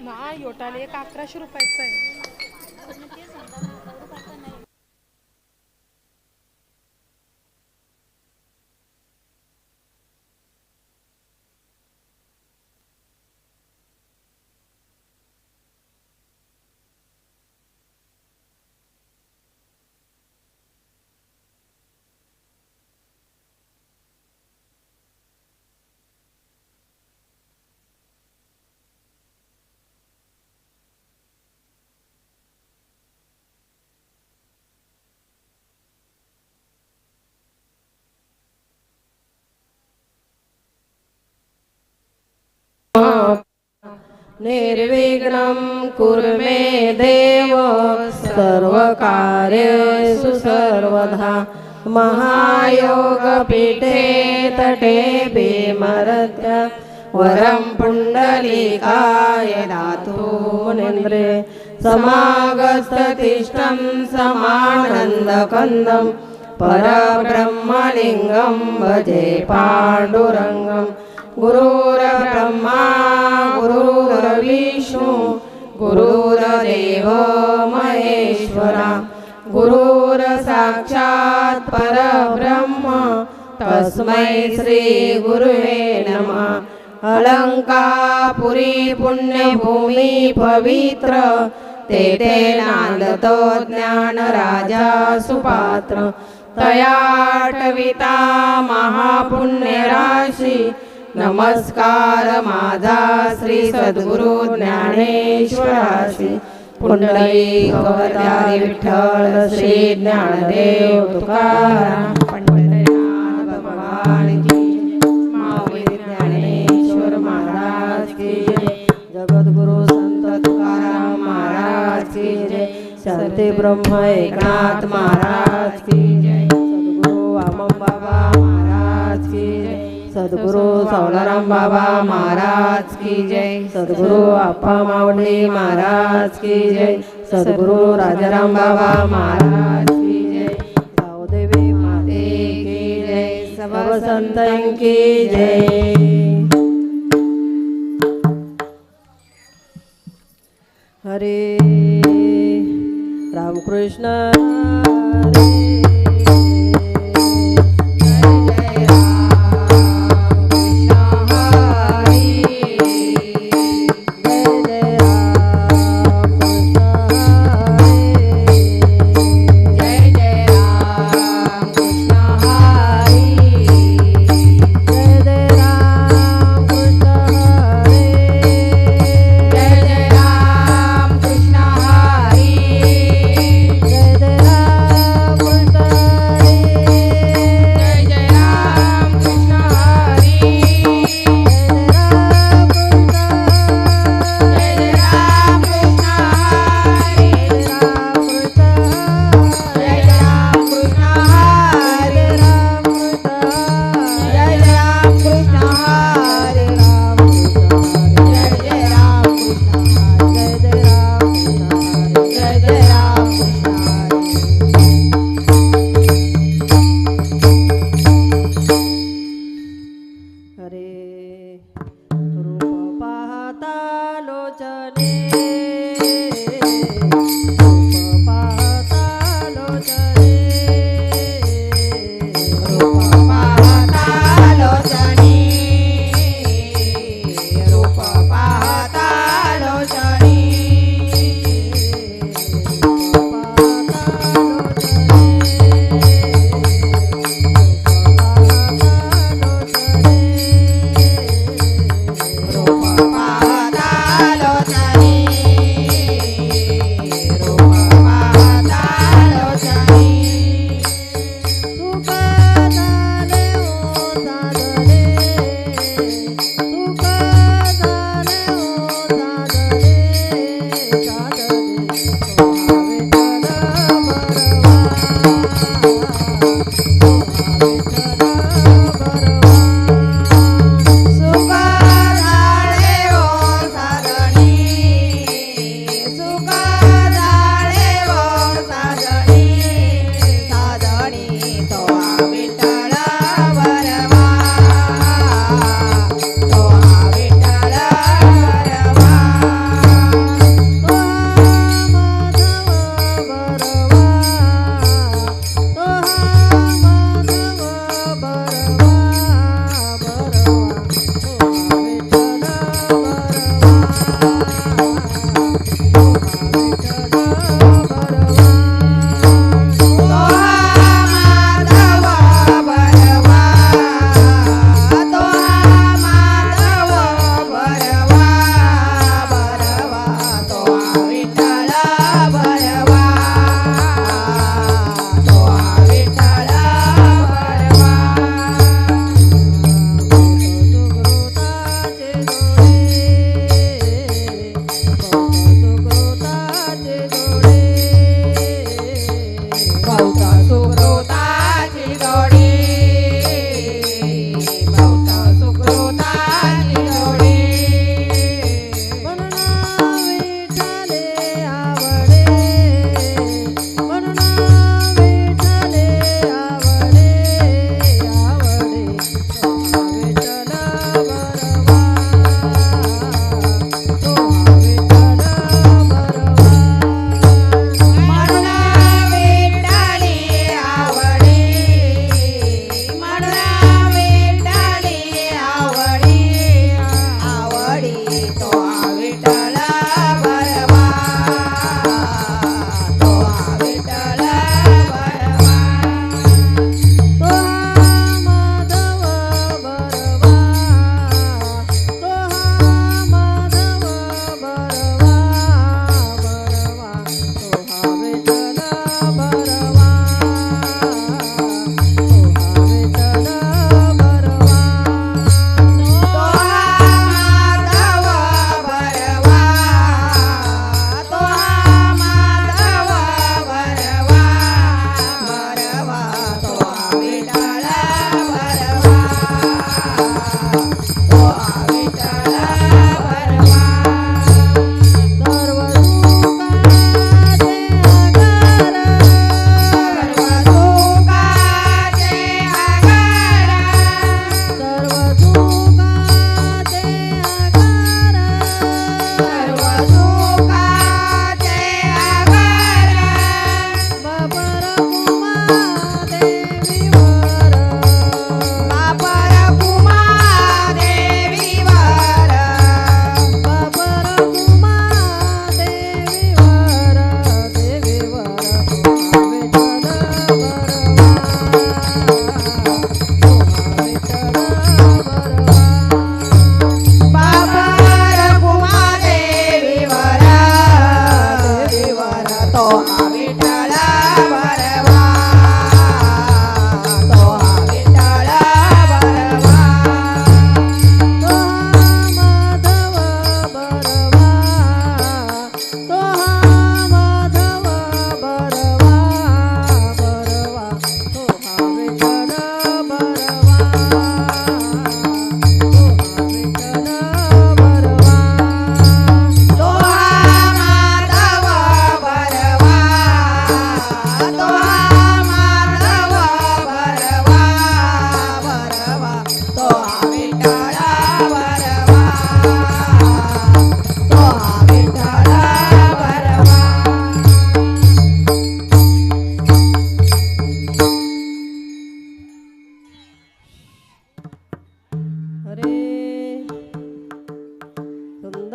नाही योटाला एक 1100 रुपयाचा आहे. निर्विघ्नं कुरु मे देव सर्वकार्येषु सर्वदा महायोगपीठे तटे भीमरत्य वरं पुण्डलीकाय दातु मुनीन्द्रे समागस्ततिष्ठं समानन्दकन्दं परब्रह्मलिङ्गं भजे पाण्डुरङ्गं गुरुर्ब्रह्मा गुरुर्विष्णु गुरुर्देवो महेश्वरा गुरुर्साक्षात् परब्रह्म तस्मै श्री गुरुवे नमः। अलंकापुरी पुण्यभूमी पवित्र तेथे नांदतो ज्ञान राजा सुपात्र तयाटविता महापुण्य राशी नमस्कार माझा श्री सद्गुरु ज्ञानेश्वराशी पुंडलिक अवतारी विठ्ठल श्री ज्ञानदेव तुकाराम पंढरीनाथ भगवान की माऊली ज्ञानेश्वर महाराज की जय जगद्गुरु संत तुकाराम महाराज की जय संत ब्रह्म एकनाथ महाराज की जय सद्गुरु वामन बाबा महाराज की जय सद्गुरु सावलाराम बाबा महाराज की जय सद्गुरु आप्पा माऊली महाराज की जय सद्गुरु राजाराम बाबा महाराज की जय गावदेवी माते की जय सर्व संतां की जय। हरे रामकृष्ण हरे पाहता लोचने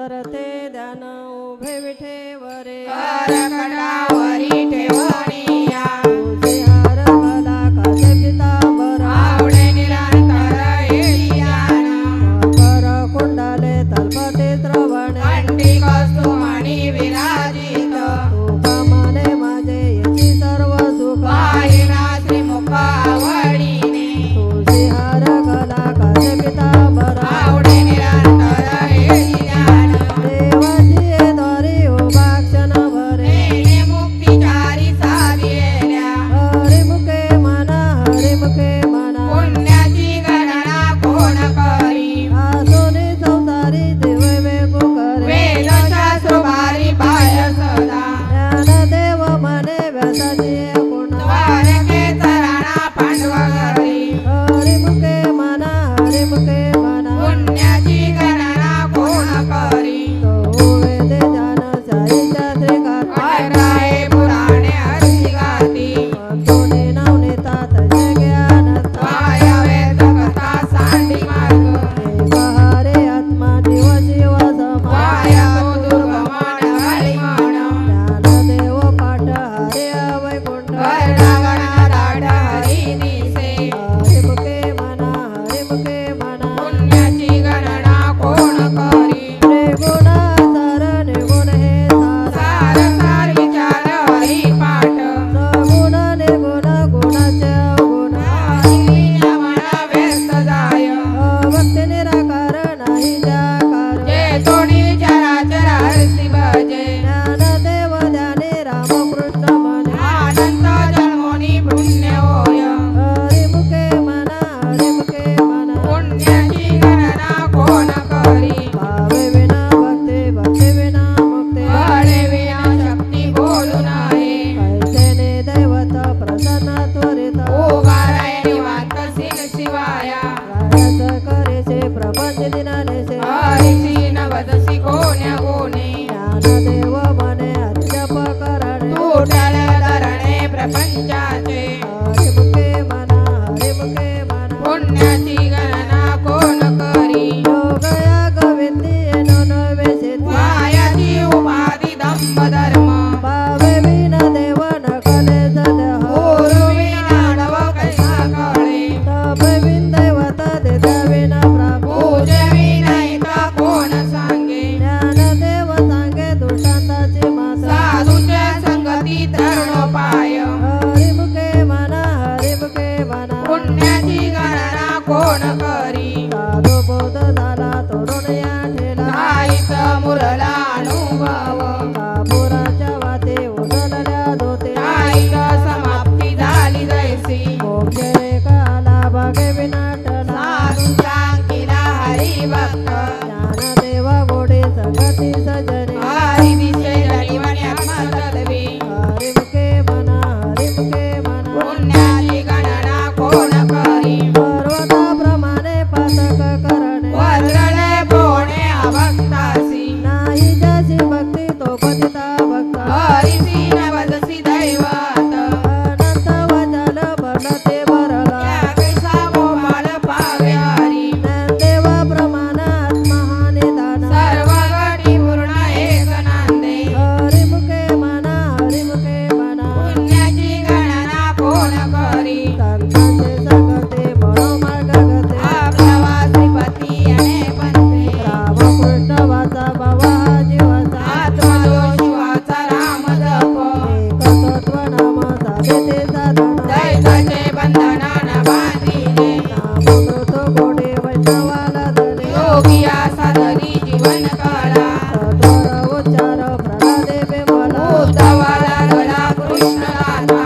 धरते ध्यान उभे विठेवरे करकटावरी ठेवणिया तुझे हार मला काचे पितांबर आवडे निरंतर येळियान कर कुंडाले तलपते श्रवणे कंठी कस्तुमणी विराजित तुका माने माझे याची सर्व सुख पाहिना श्रीमुख आवडीने तुझे हार मला काचे पितांबर आवडे निरंतर येळियान देवाची द्वारी उभा क्षण भरे नेने मुक्तिचारी सावियेल्या हरिमुखे म्हणा हरिमुखे म्हणा पुण्याची गणना कोण करी आसोनी संसारी देव वेगो करे वेदशास्त्र भारी पाय सदा ज्ञानदेव म्हणे व्यासाची गुण द्वारके चरणा पांडवगरी हरिमुखे म्हणा हरिमुखे म्हणा पुण्याची गणना कोण करी तो वेदे जान साईच्या त्रिकात अठराए पुराणे हरसी गाती दोन्ही नाव नेतात जे ज्ञान वाया वेद कथा सांडी मार्ग हरे आत्मा जीव शिव समा वाया तो दुर्गमन हरी म्हण ज्ञानदेव पाठ हरे वैकुंठ वर्णगणा दाढ हरी दिसे हरिमुखे म्हणा हरिमुखे म्हणा पुण्याची गणना कोण करी त्रिगुण सार निर्गुण हे सार सार सार विचार हरी पाठ सगुण निर्गुण गुणाचे अवगुण हरी मन व्यस्त जाय अभक्ती निराकार नाही जाकार जे तोडी चराचर हरसी भजे ज्ञानदेव ध्याने रामकृष्ण म्हणे आनंद जन्मोनी पुण्य होय हरिमुखे म्हणा हरिमुखे म्हणा पुण्याची गणना कोण करी भावे विना भक्ती भक्ती विना मुक्ती बळे विना शक्ती बोलू नये कैसेने दैवत प्रसन्न त्वरित उगाराय निवांत सिन शिवाया रायाच करेचे प्रपंच दिनानेचे हरिसी नवदसी कोण्या गुणे ज्ञानदेव म्हणे हरिजप करणे तुटल धरणे प्रपंचाचे हरिमुखे म्हणा हरिमुखे म्हणा पुण्याची गणना कोण करी योगयाग विद्ये नवेशे वायाची उपाधी दंभ धर्म भावे विना देव न कले सदह गुरु विना नव कैसा कळे तप विन दैवत देता विना प्राप्त पूजे विना इता कोण सांगे ज्ञानदेव सांगे दुष्टांताची मासा साधूच्या संगती तरुणोपाय हरिमुखे म्हणा हरिमुखे म्हणा पुण्याची गणना कोण करी साधू बोध झाला तरुण या ठेला नाहीच मुरला अनुभव कापुराच्या वाते उजळल्या धोते नाहीच समाप्ती झाली जैसी मोक्ष रेखा आला बघे विनाटला साधू सांगिला हरी भक्त ज्ञानदेव गोडे संगती सजने हरी दिशे जनिवने आत्मतत्वे हरिमुखे म्हणा हरिमुखे म्हणा पुण्याची गणना कोण करी पर्वताप्रमाणे पातक करणे वज्रले पोणे अभक्तासी नाही जशी भक्ती तो पतिता भक्त हरिसी नवदसी दैवत अनंत वचन भरलं ते भरला या कैसा गोपाल पावे हरी ज्ञानदेवा प्रमाण आत्मा हा निदान सर्व गटी पूर्ण एक नांदे हरिमुखे म्हणा हरिमुखे म्हणा पुण्याची गणना कोण करी संतांचे संगते मनोमार्ग गते आपला श्रीपती अने पंथे रामकृष्ण वाचा बाबा हा जीवाचा आत्मदो शिवाचा राम जप एकतत्व नाम साधे साधन दैताचे बंधनान बांधिले नामकृत गोडे वैष्णवाला धने योगिया साधनी जीवन कळा सत्वर उच्चार प्रणादे बेमला उद्धवाला गळा कृष्ण गाथा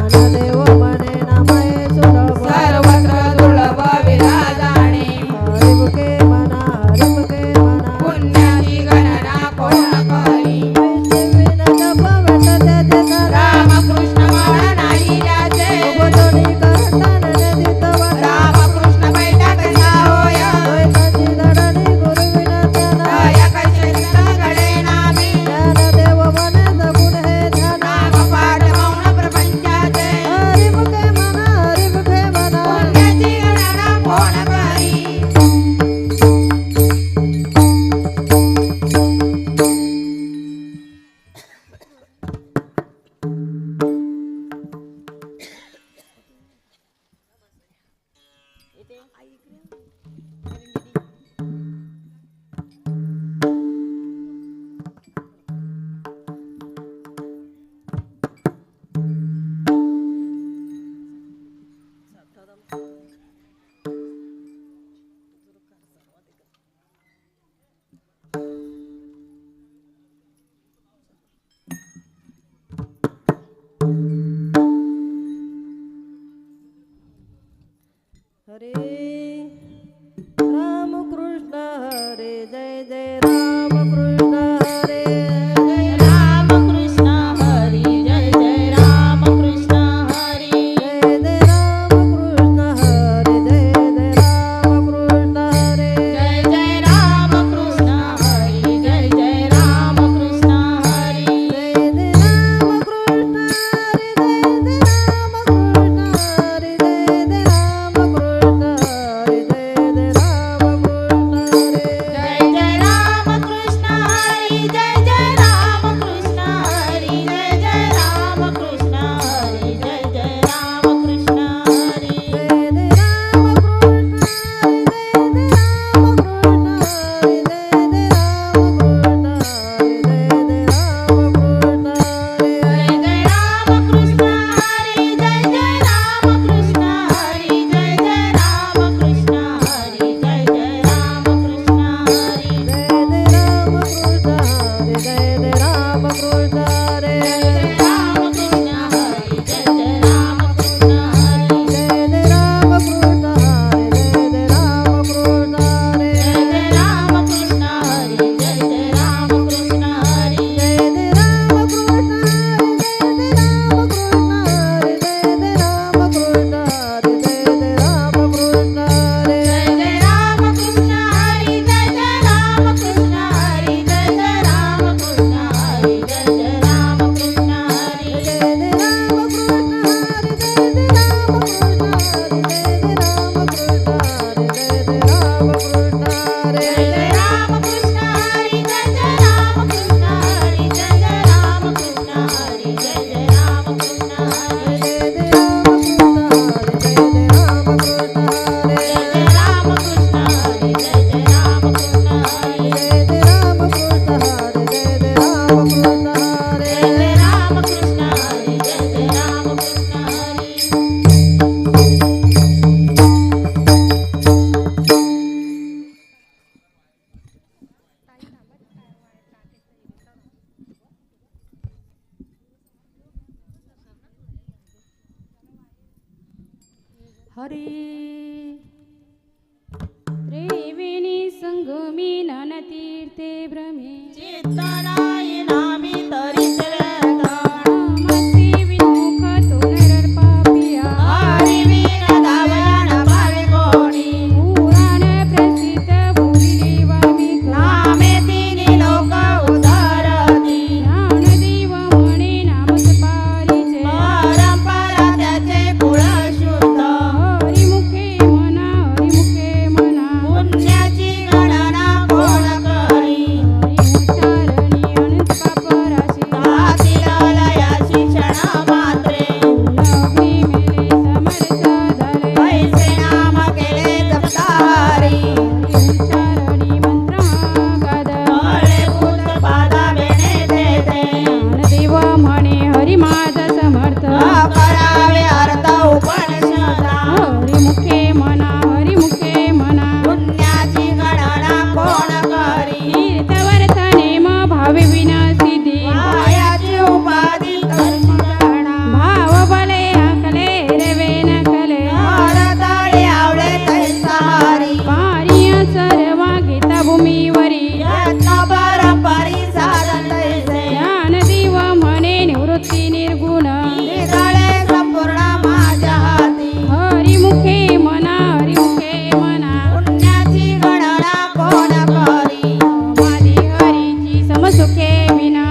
ज्ञानदेव म्हणे नाम हे सुलभ सर्वत्र दुर्लभ विराजाणे हरिमुखे म्हणा हरिमुखे म्हणा पुण्याची गणना कोण करी विष्णुविन जप वेटत्याचे तर रामकृष्ण मन नाही ज्याचे उपतोडी करतान नदीत वाटा रामकृष्ण बैठा कसा होय द्वैताची दडणी गुरुविना त्याला दया कसे हरी त्रिवेणी संगमी ननतीर्थे भ्रमे चित्तनाई नामी तरीच व्यर्थ मस्ती विमुख तो नरपापिया हरिवीर धावयान भावे कोणी पुराण प्रसिद्ध भूली वामी नामे तिनी लोक उदारती ज्ञानदेव म्हणे नामच पारिचे परंपरा त्याचे कुळ शुद्ध हरिमुखे म्हणा हरिमुखे म्हणा पुण्याची गणना कोण करी हरी उच्चारणी अनंत पापराशी तातील लयाची क्षण मात्रे लग्नी मेले समरस झाले पैसे नाम केले जपतारी उच्चारणी मंत्र गाद फळे भूत बाधा बेणे देते ज्ञानदेव म्हणे हरी माझा समर्थ करावे अर्थ उपनिषदा हरिमुखे म्हणा हरिमुखे म्हणा पुण्याची गणना कोण करी तीर्थवर्थ नेम भावे विना सिद्धी मायाची उपाधी कशी गणा भाव बले हकले रवे नकले भारताळी आवडे तैसारी पारिया सर्वा गीता भूमीवरी यत्न परंपरी साधन तैसे ज्ञानदेव म्हणे निवृत्ती निर्गुण निराळे संपूर्ण माझ्या हाती हरिमुखे म्हणा हरिमुखे म्हणा पुण्याची गणना कोण करी माझी हरीची समसुखे विना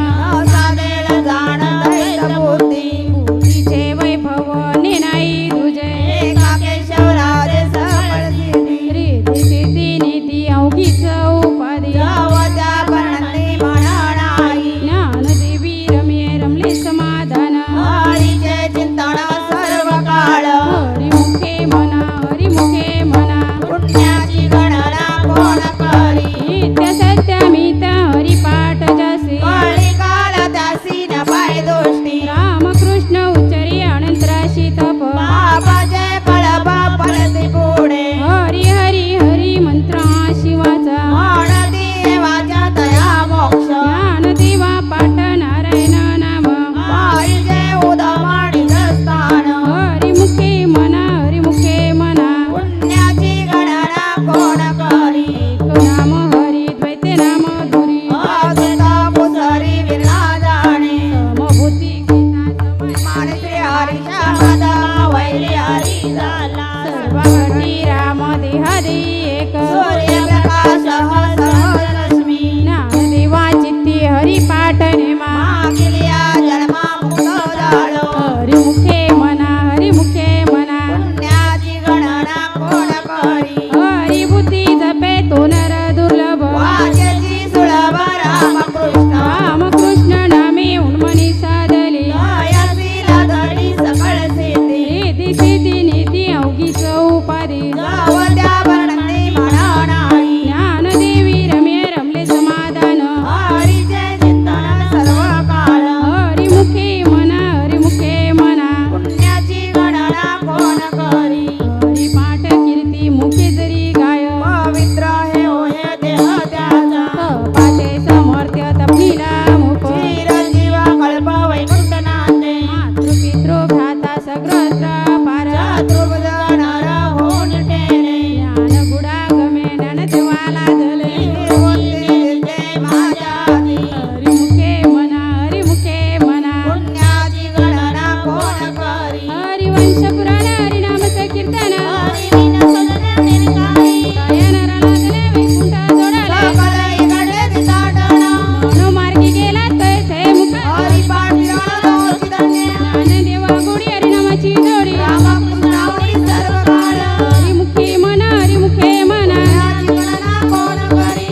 साधेल जाण दैत बुद्धी बुद्धीचे वैभव नेनाई तुझे एका केशवराजे सबळ सिद्धी रिधी सिद्धी निधी अवघीच उपाधी जावत्या परणती म्हणणाई ज्ञानदेवी रमे रमले समाधान हरीचे चिंतन सर्व काळ हरिमुखे म्हणा हरिमुखे म्हणा पुण्याची गणना कोण करी नित्य सत्यमित हरिपाठ जसे कळी काळ त्यासी न पाय दोष्टी रामकृष्ण उच्चरी अनंतराशी तप बाबाचे कळबा परती पुढे हरी हरी हरी मंत्र हा शिवाचा म्हणती देवाच्या दया मोक्ष ज्ञानदेवा पाठ नारायण नाम पाहिजे उदमाणी स्थान हरिमुखे म्हणा हरिमुखे म्हणा पुण्याची गणना कोण करी एक नाम हरी द्वैते नाम धुरी अगता पुसरी विना जाणे समभूती गीता समय मान श्री हरी शहादा वैरी हरी झाला सर्वगती राम देहादी एक सूर्यप्रकाश सहस्रलक्ष्मी ज्ञानदेवा चित्ती हरिपाठ नेमा मागिलिया जन्मा मुख जाळो हरिमुखे म्हणा हरिमुखे म्हणा पुण्याची गणना कोण करी हरिबुद्धी जपे तो नर दुर्लभ वाक्याची सुलभ रामकृष्ण रामकृष्ण नामे उन्मनी साधले नयसीला धडी सकळ सिद्धी रिधी सिद्धी निधी अवघीच उपाधी गावत्या वर्णती म्हणणाई ज्ञानदेवी रमे रमले समाधान हरीचे चिंतन सर्व काळ हरिमुखे म्हणा हरिमुखे म्हणा पुण्याची गणना कोण करी हरिपाठ कीर्ती मुखे जरी गाय पवित्र हे होय देह त्याचा तपाचे समर्थ्य तपनीला मुख चिरंजीवा कल्प वैकुंठ नांदे मातृपितृ भ्राता सग्रस्त्र पार चातुर्भुज नर होऊन टेने ज्ञान गुडागमे ज्ञानदेवाला धले निर्बुद्धी दिसते माझ्या हाती हरिमुखे म्हणा हरिमुखे म्हणा पुण्याची गणना कोण करी हरिवंश पुराण हरिनाम कीर्तन हरिविना सदन निर्गाई काय नराला धले वैकुंठ जोडाले सकल इकडे दिसाटण मनोमार्गी गेला तैसे मुख हरिपाठ विरळ धन्य ज्ञानदेवा गोडी हरिनामाची जोडी रामकृष्णावरी सर्व काळ हरिमुखे म्हणा हरिमुखे म्हणा पुण्याची गणना कोण करी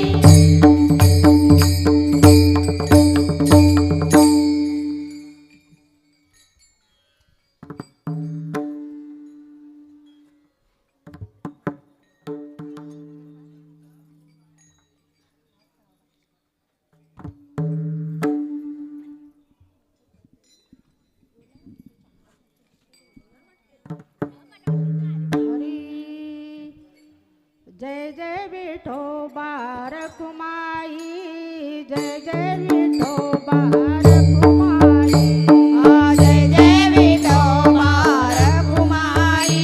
हरी जय जय विठोबा रखुमाई जय जय विठोबा रखुमाई जय जय विठोबा रखुमाई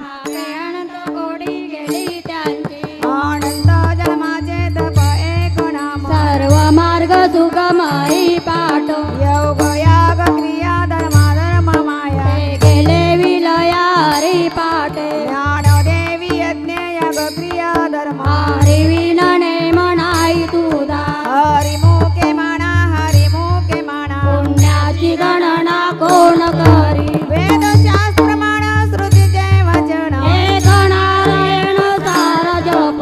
भावे अनंत कोडी गेली त्यांची अनंत जन्माचे तप एक नाम सर्व मार्ग सुगमई पाठ योग याग क्रिया धर्म धर्म माया ते गेले विलया हरी पाटे ज्ञानदेवी यज्ञ याग क्रिया धर्म हरी विनने मनाई तुदा हरिमुखे म्हणा हरिमुखे म्हणा पुण्याची गणना कोण करी वेद शास्त्र म्हणा श्रुतीचे वचन एक नारायण सार जप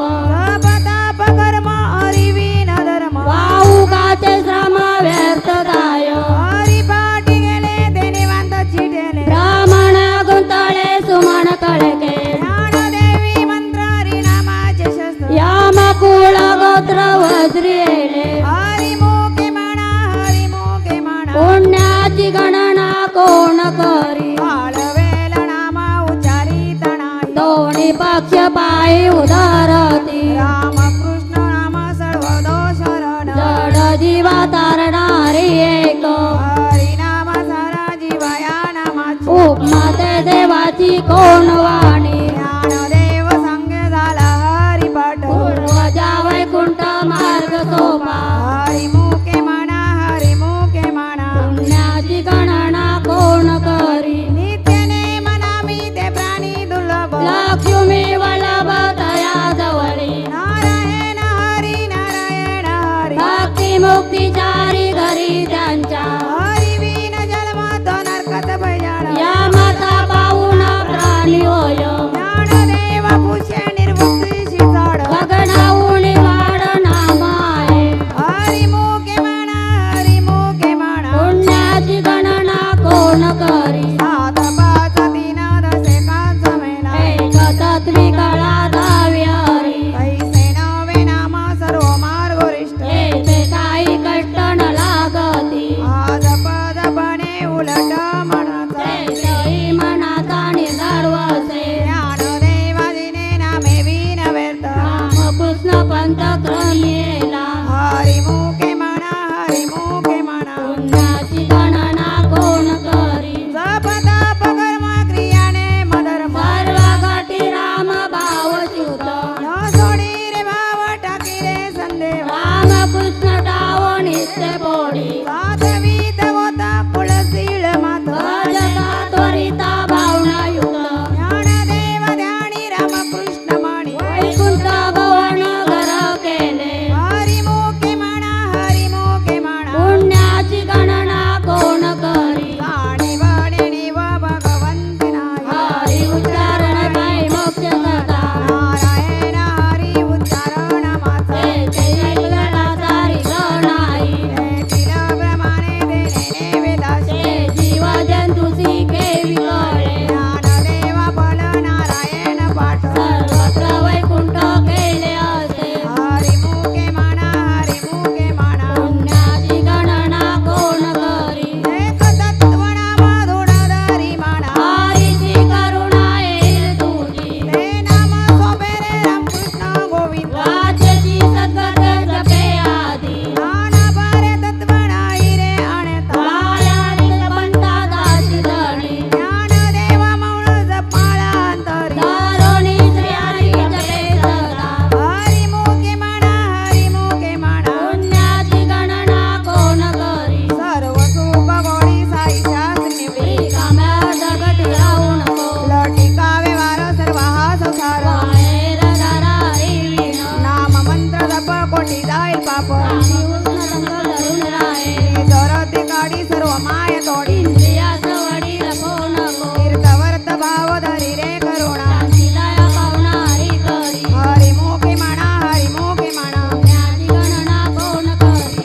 तप कर्म हरिविन धर्म वाहुकाचे श्रम व्यर्थ गाय हरिपाठी गेले देनिवंत चिटेले ब्राह्मण गुंतळे सुमन कळके ज्ञानदेवी मंत्र हरिनामाचे शस्त्र यामकुळ गोत्र वज्रिले हरिमुखे म्हणा हरिमुखे म्हणा पुण्याची गणना कोण करी काळवेल नाम उच्चारित नाही दोन्ही पक्ष पायी उदारती राम कृष्ण नाम सर्व दोषरण जड जीवा तारणारी एक हरिनाम सारा जीवया नामाची उपमाते देवाची कोण वाणी ज्ञानदेव संग झाला हरिपाठ पूर्वजा वैकुंठ मार्ग सोपा हरिमुखे म्हणा हरिमुखे म्हणा पुण्याची गणना कोण करी नित्य नेम नामी ते प्राणी दुर्लभ लक्ष्मी वल्लभ तया जवळी नारायण हरी नारायण हरी भक्ती मुक्तीचारी घरी त्यांच्या हरिविन जन्म तो नरकत भयान या माता पाहुण प्राणी होय ज्ञानदेव पुष्य निर्मुक्तीशी झाड गगनाऊनी वाढ नाम आहे हरिमुखे म्हणा हरिमुखे म्हणा पुण्याची गणना कोण करी सात पाच तीन दशे कांच मेला एक तत्वी कळा दावी हरी कैसे नवे नाम सर्व मार्गोरिष्ट येथे काही कष्ट न लागती आज पद बने उलट म्हणत तेथेही मनाचा निर्धार वसे ज्ञानदेवादिने नामे विन व्यर्थ रामकृष्ण पंथ क्रमेला हरिमुखे म्हणा हरिमुखे म्हणा पुण्याची गणना कोण करी जप तप कर्म क्रियाने मधर्म सर्व गटी राम भाव च्युत न सोडी रे भाव टाकी रे संदेव रामकृष्ण टाव नित्य पोडी साधवीत होता कुळशीळ मात भजता त्वरिता भावना युक्त ज्ञानदेव ध्यानी रामकृष्ण मणी वैकुंठ भवन घर केले हरिमुखे म्हणा हरिमुखे म्हणा पुण्याची गणना कोण करी गाणी बडणी व भगवंती नाही हरी उच्चारण पाय मोक्ष सदा नारायण हरी उच्चारण मात्र तेथे ऐकला सारी गणाई येथील प्रमाणे देणे वेदाशे ते जीव जंतुसी केवी कळे ज्ञानदेव फल नारायण पाठ सर्वत्र वैकुंठ केले असे हरिमुखे म्हणा हरिमुखे म्हणा पुण्याची गणना कोण करी एक तत्व नाम धुडधरी म्हणा हरीची करुणा येईल तुझी ते नाम सोपे रे रामकृष्ण गोविंद वाचची सद्गत जपे आधी ज्ञान पारे तत्व नाही रे आणता बाळातील पंथा दासी धणी ज्ञानदेव मौन जपाळा अंतरी दारुणी श्री हरी जपे सदा हरिमुखे म्हणा हरिमुखे म्हणा पुण्याची गणना कोण करी सर्व सुख गोडी साई शास्त्री निवडी रिकाम्या जगती राहू नको लटिका व्यवहार सर्व हा संसार बाहेर धरा हरी विण नाम मंत्र जप कोटी जाईल पाप आणि उष्ण रंग धरून राहे जरती काढी सर्व माय तोडी इंद्रिया सवडी लपो नको तीर्थवर्त भाव धरी रे करुणा शांतीलया पाहुणा हरी करी हरिमुखे म्हणा हरिमुखे म्हणा पुण्याची गणना कोण करी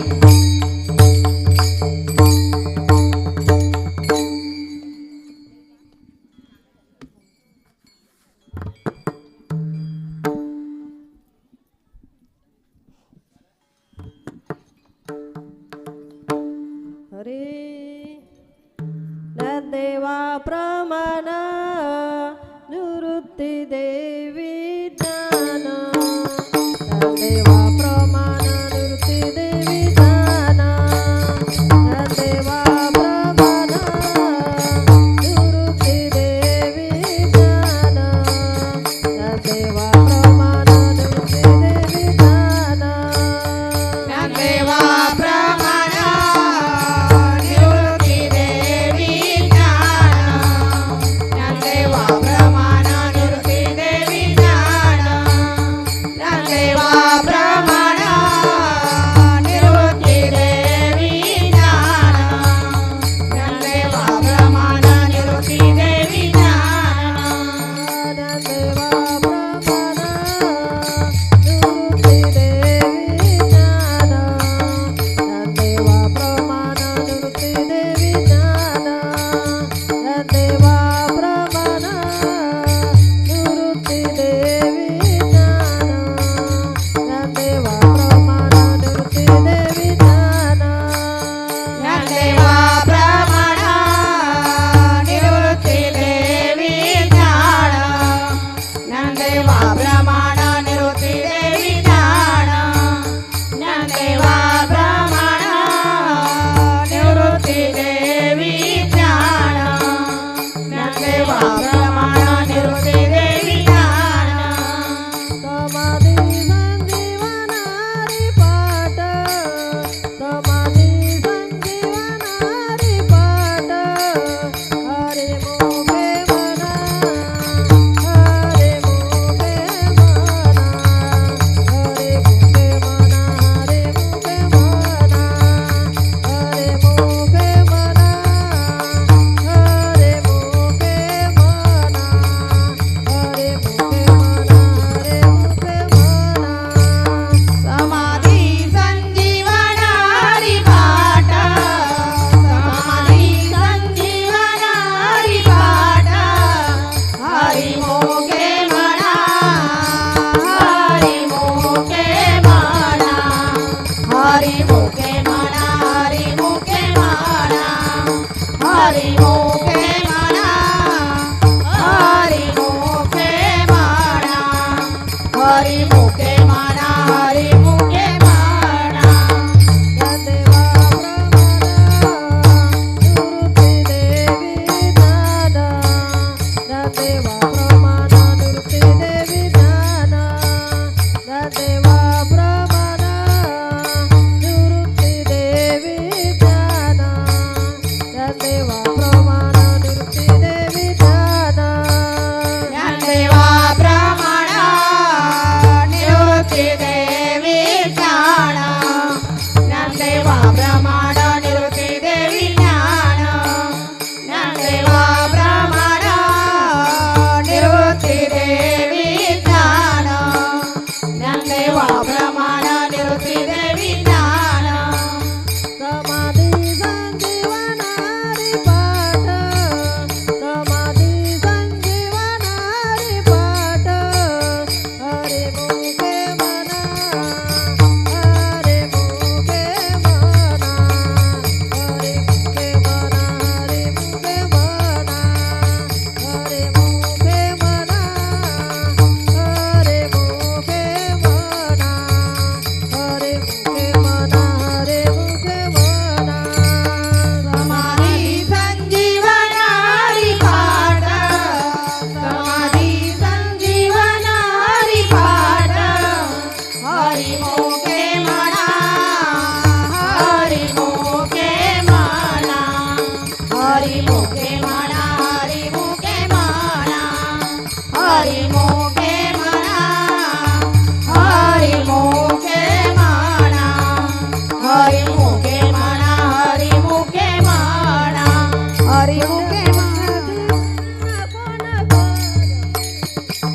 हरे देवा प्रमाण निवृत्ती देवी ज्ञान देवा प्रमाण निवृत्ती देवी ज्ञान देवा प्रमाण निवृत्ती देवी ज्ञान हरी मुखे म्हणा हरी मुखे म्हणा या देवा प्रमाण निवृत्ती देवी ज्ञान या देवा प्रमाण निवृत्ती देवी ज्ञान या देवा प्रमाण निवृत्ती देवी ज्ञान ज्ञानदेवा प्रमाण निवृत्ती देवी ज्ञान ज्ञानदेवा प्रमाण निवृत्ती देवी ज्ञान ज्ञानदेवा प्रमाण निवृत्ती देवी ज्ञान ज्ञानदेवा प्रमाण निवृत्ती देवी ज्ञान समाधी संजीवनारी पाठ समाधी संजीवनारी पाठ हरे मुखे म्हणा हरे मुखे म्हणा हरे मुखे म्हणा हरे मुखे म्हणा हरे मुखे म्हणा हरे मुखे म्हणा हरे मुखे म्हणा हरे मुखे म्हणा समाधी संजीवनारी पाठ समाधी संजीवनारी पाठ हरी मुखे म्हणा हरी मुखे म्हणा हरी मुखे म्हणा हरी मुखे म्हणा हरी मुखे म्हणा हरी मुखे म्हणा हरी मुखे म्हणा हरी मुखे म्हणा हरी मुखे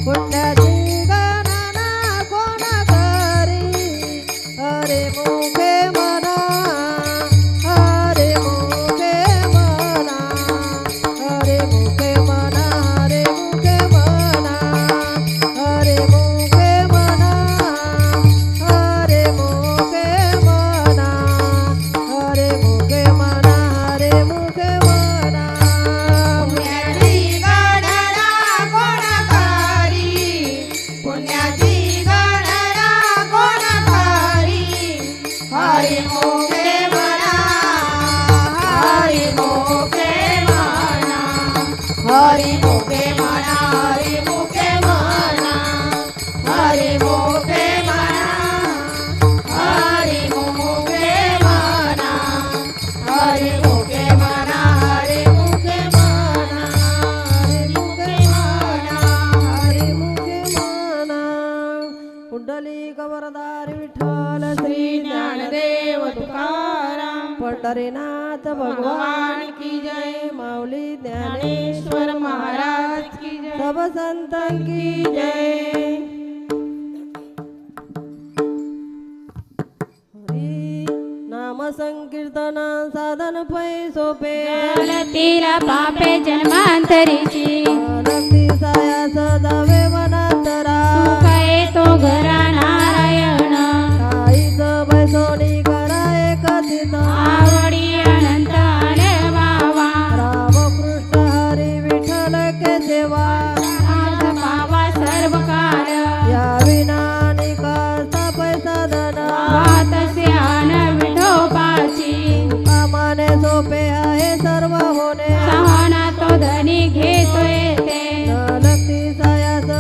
पुण्याची गणना कोण करी हरे मुखे म्हणा हरे मुखे म्हणा हरे मुखे म्हणा हरे मुखे म्हणा हरे मुखे म्हणा हरे मुखे म्हणा हरे मुखे म्हणा हरे मुखे म्हणा पुण्याची गणना कोण करी पुण्याची गणना कोण करी हरी मुखे म्हणा हरी मुखे म्हणा हरी मुखे म्हणा हरी मुखे म्हणा हरी मुखे म्हणा हरी मुखे म्हणा हरी मुखे म्हणा हरी मुखे म्हणा हरी मुखे म्हणा हरे मुखे म्हणा कुंडलिक वरदारी विठ्ठल श्री ज्ञानदेव तुकाराम पंढरीनाथ भगवान की जय माऊली ज्ञानेश्वर महाराज की जय सब संतां की जय हरी नाम संकीर्तन साधन पै सोपे तिला पापे जन्मांतरीची नक्ती साया सदावे वनांतरा सुख येतो घरा नारायण काहीच बैसोनी करा एकत्रित आवडी अनंत अनुभवा रामकृष्ण हरी विठ्ठल के सेवा आज पावा सर्व काळ या विना निकालता पैसा धन वात स्यान विठोबाची कामाने सोपे आहे सर्व होणे सहना तो धनी घेतो येते न लगती सायास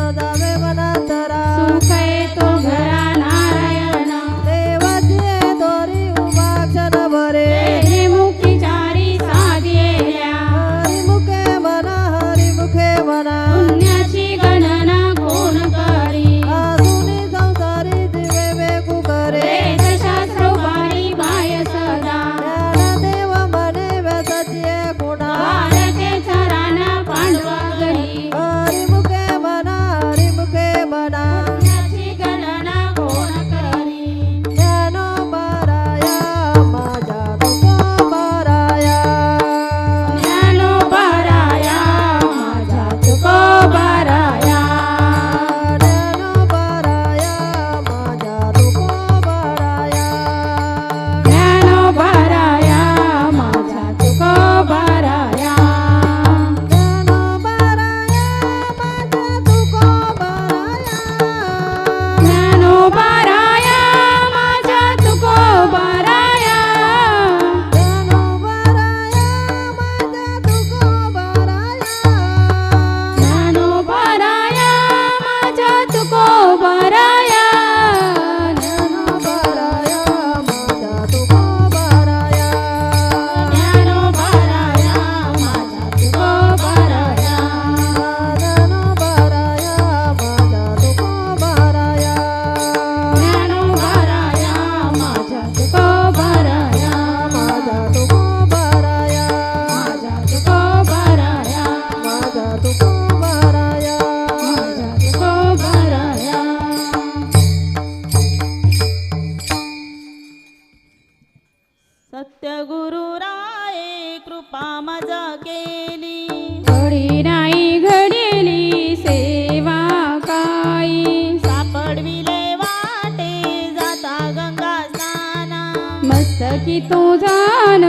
तुझा न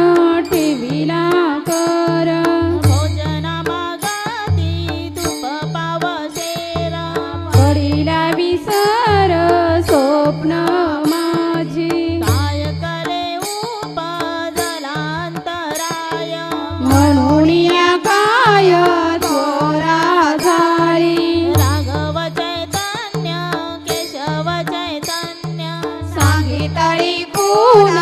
ठेविला कर भोजना मागती तूप पावशेर पडिला विसर स्वप्न माझी काय करे उपजलांतराय म्हणून या काय थोरा झाली राघव चैतन्य केशव चैतन्य सांगितली कुण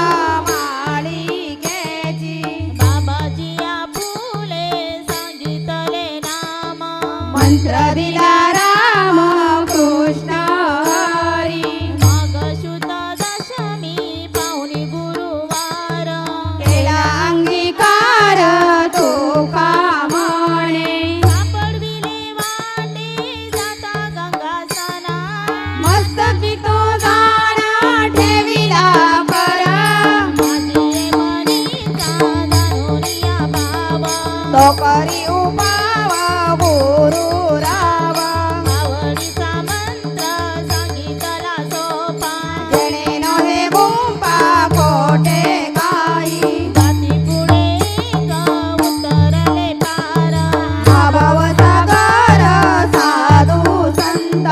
माळिकेची बाबाजी फुले सांगितले नाम मंत्र दिला राम कृष्ण हरी मग शुद्ध दशमी पाहुणी गुरुवार केला अंगीकार तुका म्हणे सापडविले वाटे जाता गंगासना मस्तकी तो जाणा ठेविला कर माझे मनीचा जाणूनिया भाव तो करी उपाव गुरु राव आवडीचा मंत्र सांगितला सोपा जेणे नव्हे गुंपा कोठे काही जाती पुढे एक उतरले पार भाव सागर साधू संत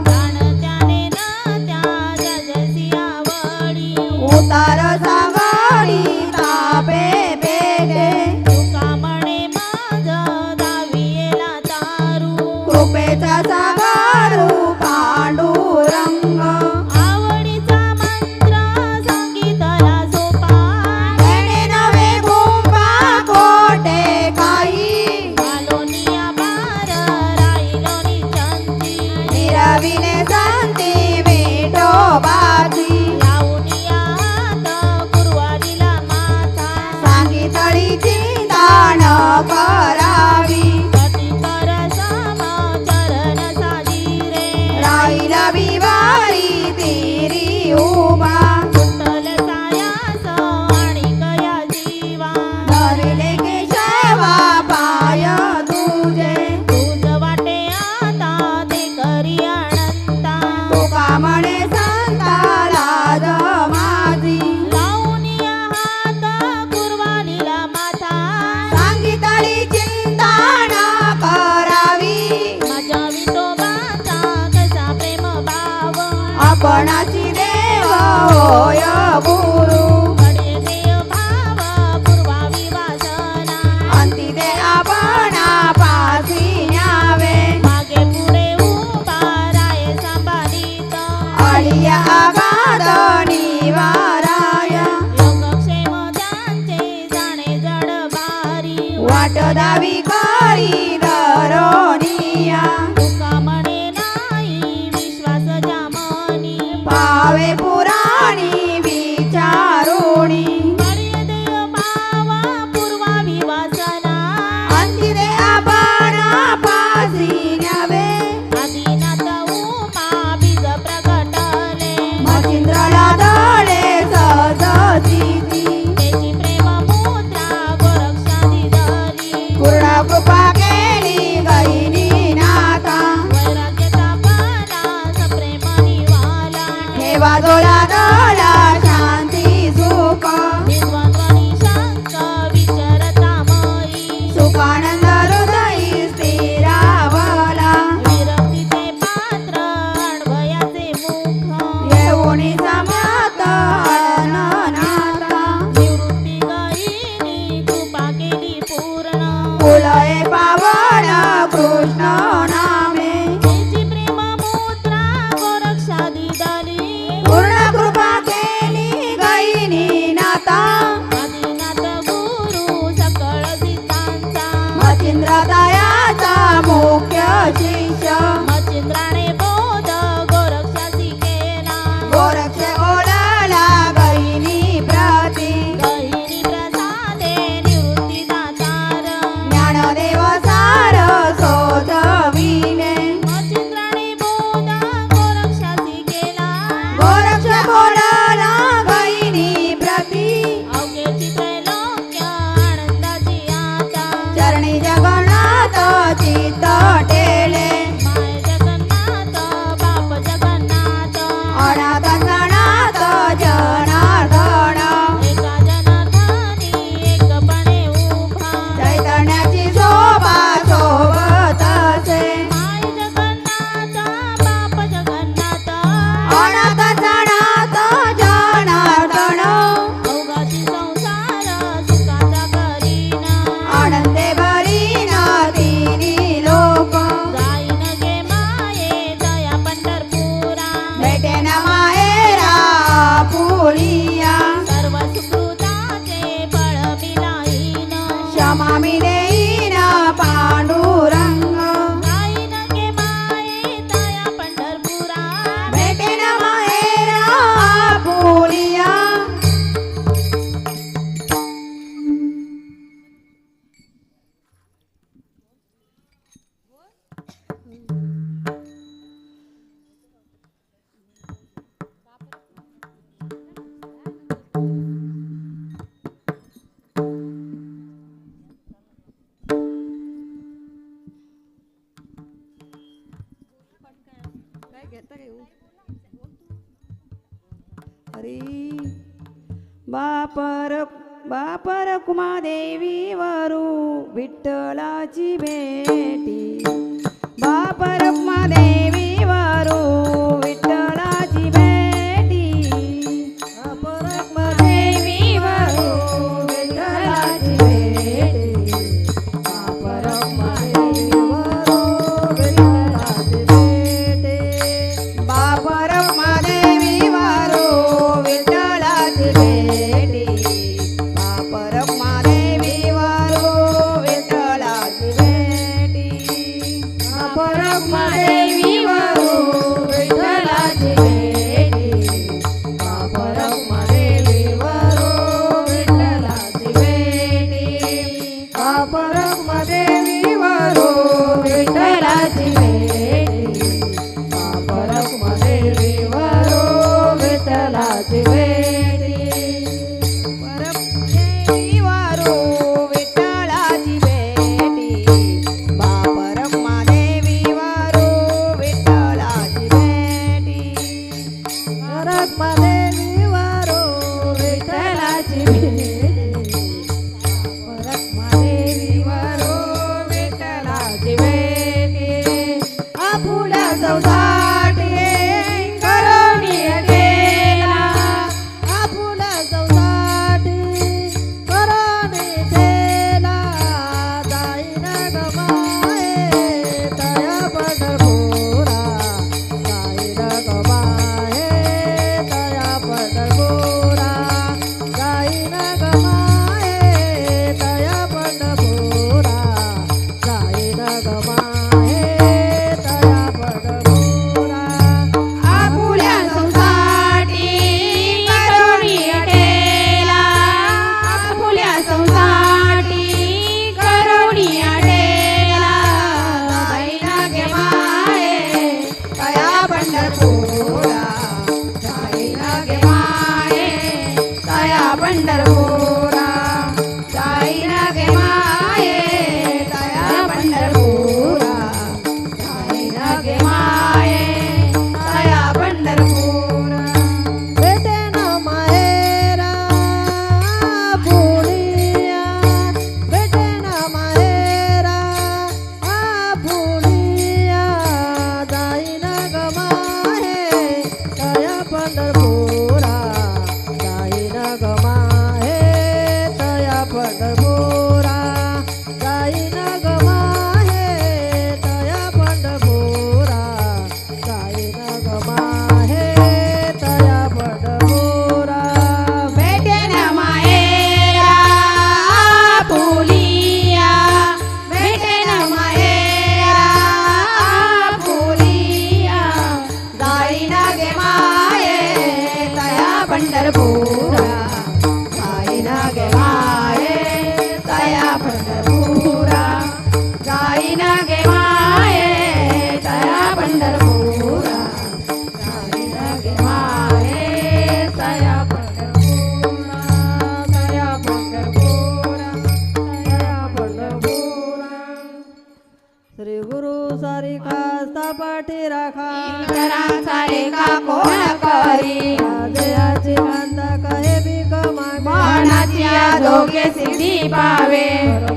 जाणत्याने न त्या जजसी आवडी उतार सागरी तापे पेटे तुका म्हणे माझ दावियेला तारू कृपेचा सागर पांडुरंग आवडीचा मंत्र सांगितला सोपा जेणे नव्हे गुंपा कोठे काही आलोनिया पार राहिलोनी चंती निरविले संती विठोबाची लावूनिया हात कुरवाडीला माथा सांगितली चिंता न करावी कटी कर सम चरण साजिरे राहिला विवारी तिरी उभा कुंडल सायास आणि कया जीवा धरिले केशवा पाय तुझे तुझ वाटे आता ते करी अनंता तुका म्हणे संता लाज माझी लावूनिया हात कुरवाडीला माथा सांगितली चिंता न करावी माझ्या विठोबाचा कसा प्रेम भाव आपणाची देव होय गुरु कडे देव भाव पूर्वावी वासना अंती दे आपणा पासी न्यावे मागे पुढे उभा राय संपादित अळिया आघात निवाराय योगक्षेम त्यांचे जाणे जड भारी वाट दावी करी धरोनिया तुका म्हणे नाही विश्वास जामनी पावे पुराणी विचारुणी कडे देव भाव पूर्वावी वासना अंती दे आपणा पासी न्यावे आदिनाथ उमा बीज प्रगटले मचिंद्रला दळे सहजचिती त्याची प्रेम मुद्रा गोरक्षा दिदली पूर्ण कृपा केली गैनी नाथा वैराग्यता पाला सप्रेमानी वाला ठेवा जोला दळा शांती सुख विद्वंद्वनी शंक विचरतामयी सुखानंद हृदयी स्थिरावला विरक्तीचे पात्र अण्वयाचे मुख येऊनी समत अननाथा निवृत्ती गईनी कृपा केली पूर्ण फुलये पावन कृष्ण नामे त्याची प्रेम मुद्रा गोरक्षा दिदली पूर्ण कृपा घेता घेऊ हरी बापर कुमादेवी वरू विठ्ठलाची भेटी बापर कुमादेवी वरू विठ्ठलाची भेटी बापर कुमादेवी वरू विठ्ठलाची भेटी बापर कुमादेवी वरू विठ्ठलाची भेटी बापर कुमादेवी वरू विठ्ठलाची भेटी बापर कुमादेवी वरू विठ्ठलाची भेटी बापर कुमादेवी वरू विठ्ठलाची भेटी बापर कुमादेवी वरू विठ्ठलाची भेटी बापर कुमादेवी वरू विठ्ठलाची भेटी बापर कुमादेवी वरू विठ्ठलाची भेटी परमदेवी वरू विठ्ठलाची भेटी बापर कुमादेवी वरू विठ्ठलाची भेटी परमदेवी वरू विठ्ठलाची भेटी परमदेवी वरू विठ्ठलाची भेटी आपुल्या चौसाटी करुणी ठेला आपुल्या चौसाटी करुणी ठेला जाईन गमाए तया पंढरपुरा जाईन गमाए तया पंढरपुरा जाईन गमाए तया पंढरपुरा जाईन गमाए तया पंढरपुरा आपुल्या संसाटी करुणी ठेला आपुल्या संसाटी करुणी ठेला जाईना गे माये तया पंढरपुरा जाईना गे माये तया पंढरपुरा जाईना गे माये तया पंढरपुरा जाईना गे माये तया पंढरपुरा भेटेन माहेरा पुणिया भेटेन माहेरा पुणिया जाईन गमाहे तया पंढरपुरा जाईन गमाहे तया पंढरपुरा जाईन गमाहे तया पंढरपुरा जाईन गमाहे तया पंढरपुरा भेटेन माहेरा फुलिया भेटेन माहेरा फुलिया जाईना गे माये तया पंढरपुरा जाईना गे माये तया पंढरपुरा जाईना गे माये तया पंढरपुरा जाईना गे माये तया पंढरपुरा तया पंढरपुरा तया पंढरपुरा श्री गुरु सारिका पाठी राखा इतरांचा लेखा कोण करी देयाची कांता कहे भीक मागे मनाची आरोग्य सिद्धी पावे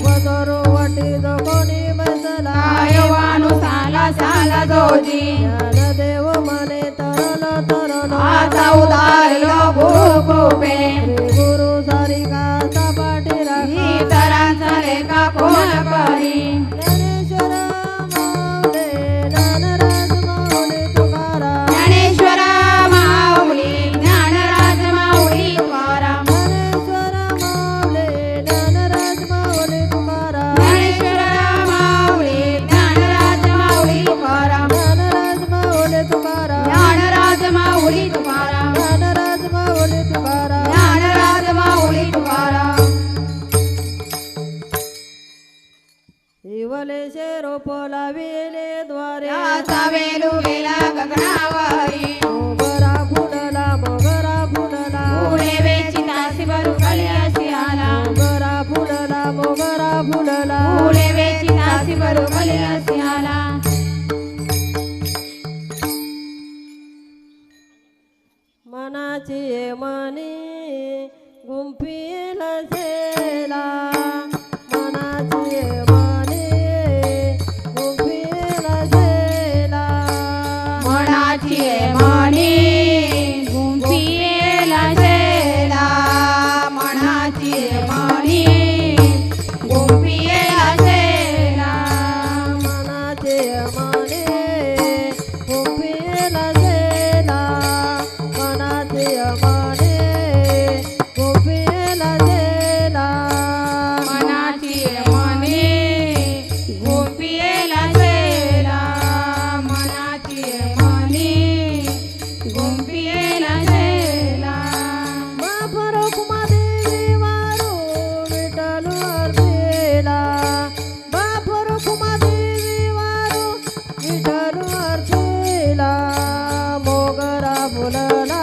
बरोबर वाटी जो कोणी बसला आयवानु साला साला जोजी ज्ञानदेव मने तरल तरल आता उदारलो भूकृपे श्री गुरु सारिका पाठी राखा इतरांचा लेखा कोण करी ज्ञानेश्वर माऊली ज्ञानराज माऊली तुकाराम ज्ञानेश्वर माऊली ज्ञानराज माऊली तुकाराम ज्ञानेश्वर माऊली ज्ञानराज माऊली तुकाराम ज्ञानेश्वर माऊली ज्ञानराज माऊली तुकाराम ज्ञानराज माऊली तुकाराम ज्ञानराज माऊली तुकाराम ज्ञानराज माऊली तुकाराम ज्ञानराज माऊली तुकाराम इवलेशे रोप लाविले द्वारे त्याचा वेलू गेला गगनावरी मोगरा फुलला मोगरा फुलला पुढे वेचिता शिवरू कळी अशी आला मोगरा फुलला मोगरा फुलला पुढे वेचिता शिवरू कळी अशी आला मनाची म्हणे गुंफियेला शेला मनाची म्हणे गुंफियेला शेला मनाचे मने गोपीला गेला मनाचे मने गोपीला गेला मनाची म्हणे गुंफियेला शेला मनाची म्हणे गुंफियेला शेला बापर कुमादेवी वारो विठ्ठल अर्थिला बापर कुमादेवी वारो विठ्ठल अर्थिला मोगरा फुलला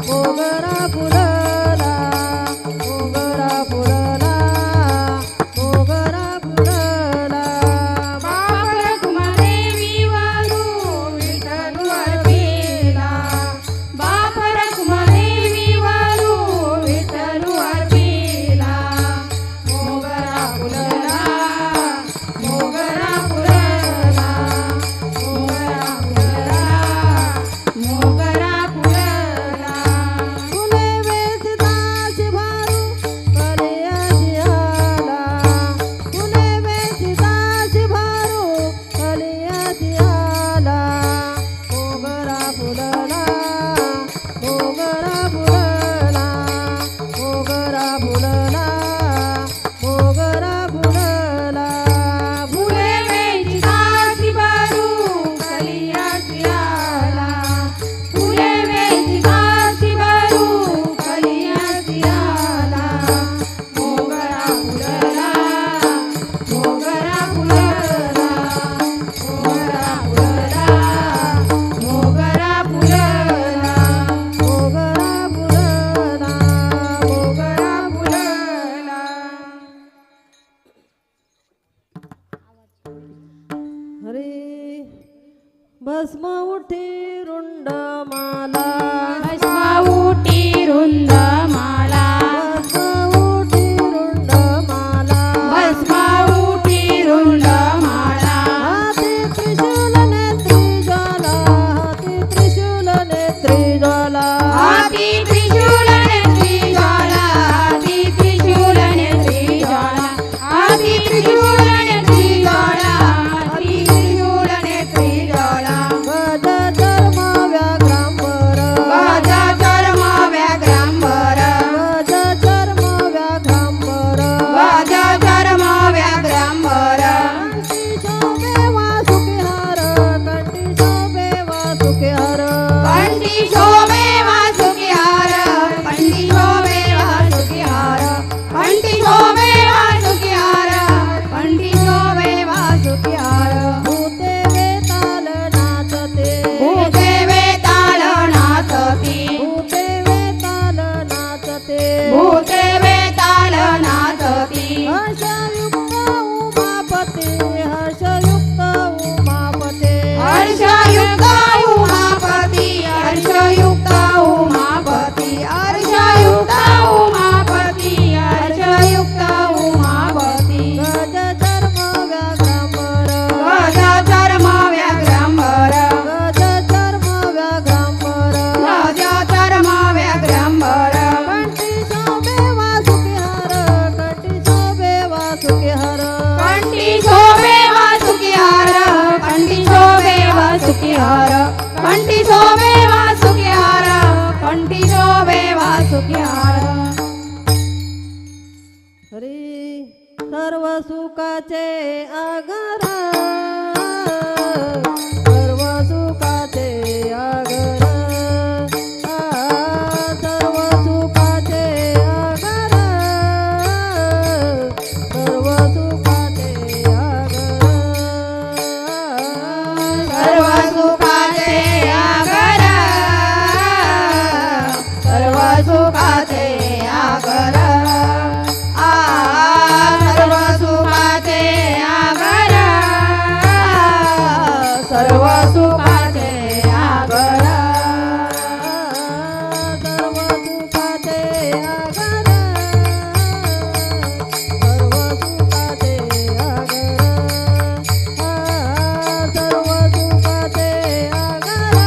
मोगरा फुलला मोगरा फुलला मोगरा फुलला बापर कुमादेवी वारू विठ्ठल अर्पिला बापर कुमादेवी वारू विठ्ठल अर्पिला मोगरा फुलला मोगरा फुलला मोगरा फुलला मोगरा फुलला फुले वेचदासी भारू कलियाची आला फुले वेचदासी भारू कलियाची आला मोगरा फुलला मोगरा फुलला मोगरा फुलला मोगरा फुलला फुले वेचितासी बारू कलियाची आला फुले वेचितासी बारू कलियाची आला मोगरा फुलला मोगरा फुलला मोगरा फुलला मोगरा फुलला मोगरा फुलला मोगरा फुलला हरे भस्म उठी रुंड माला भस्मावूटी रुंद माला भस्म उठी रुंड माला भस्मावूटी रुंड माला हाती त्रिशूल नेत्री ज्वाला हाती त्रिशूल नेत्री ज्वाला हाती त्रिशूल नेत्री ज्वाला हाती त्रिशूल नेत्री ज्वाला हाती त्रिशूल नेत्री ज्वाला हाती त्रिशूल नेत्री ज्वाला गज धर्म व्याघ्रांबर गज चर्म व्याघ्रांबर गज धर्म व्याघ्रांबर गज चर्म व्याघ्रांबर कंठी शोभे वासुकी हार कंठी शोभे वासुकी हार पंडी शोभे वासुकी हार पंडी शोभे वासुकी हार पंडी शोभे वासुकी हार पंडी शोभे वासुकी हार भूते वेताल नाचते भूते वेताल नाचती भूते वेताल नाचते भूते वेताल नाचती हर्षयुक्त उमापते हर्षयुक्त उमापते हर्षयुक्त उमापती हर्षयुक्त उमापती हर्षयुक्त उमापती हर्षयुक्त उमापती गज धर्म व्याघ्रांबर गज चर्म व्याघ्रांबर गज धर्म व्याघ्रांबर गज चर्म व्याघ्रांबर कंठी शोभे वासुकी हार कंठी शोभे वासुकी हार कंठी शोभे वासुकी हार कंठी शोभे वासुकी हार कंठी शोभे वासुकी हार कंठी शोभे वासुकी हार हरी सर्व सुखाचे आगर सर्व सुखाचे आगर सर्व सुखाचे आगर सर्व सुखाचे आगर सर्व सुखाचे आगर सर्व सुखाचे आगर सर्व सुखाचे आगर सर्व सुखाचे आगर सर्व सुखाचे आगर सर्व सुखाचे आगर सर्व सुखाचे आगर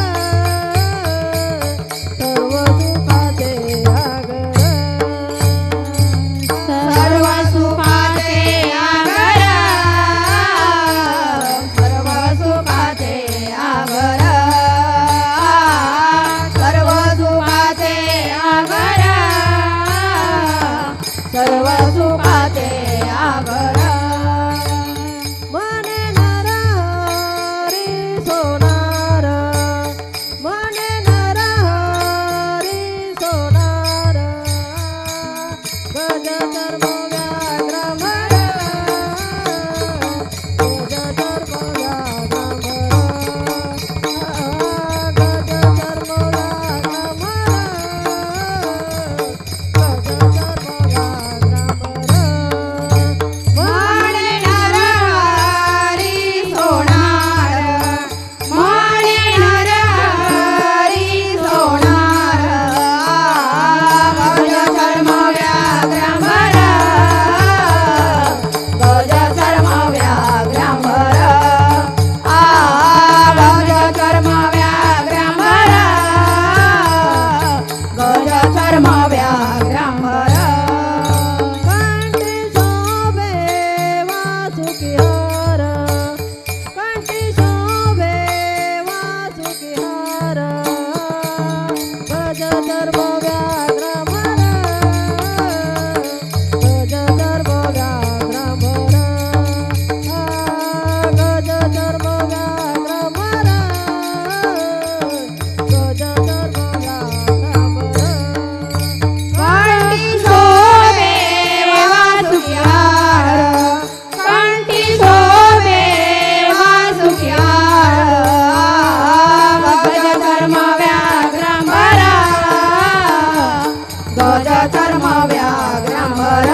गज चर्म व्याघ्रांबर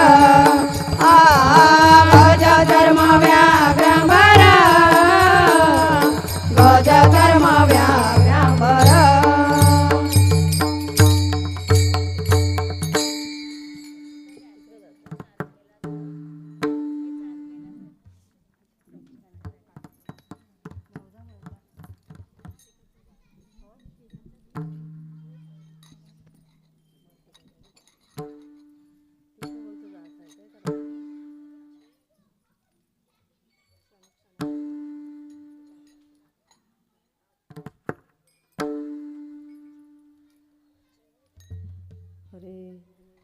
आ गज चर्म व्याघ्रांबर गज चर्म व्याघ्रांबर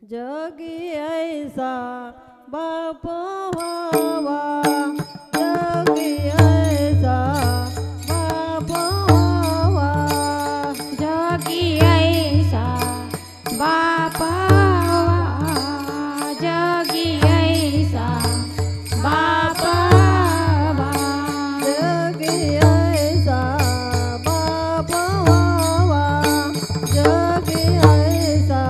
जगी ऐसा बाप व्हावा जगी ऐसा बाप व्हावा जगी ऐसा बाप जगी ऐसा बाप जगी ऐसा बाप व्हावा जगी ऐसा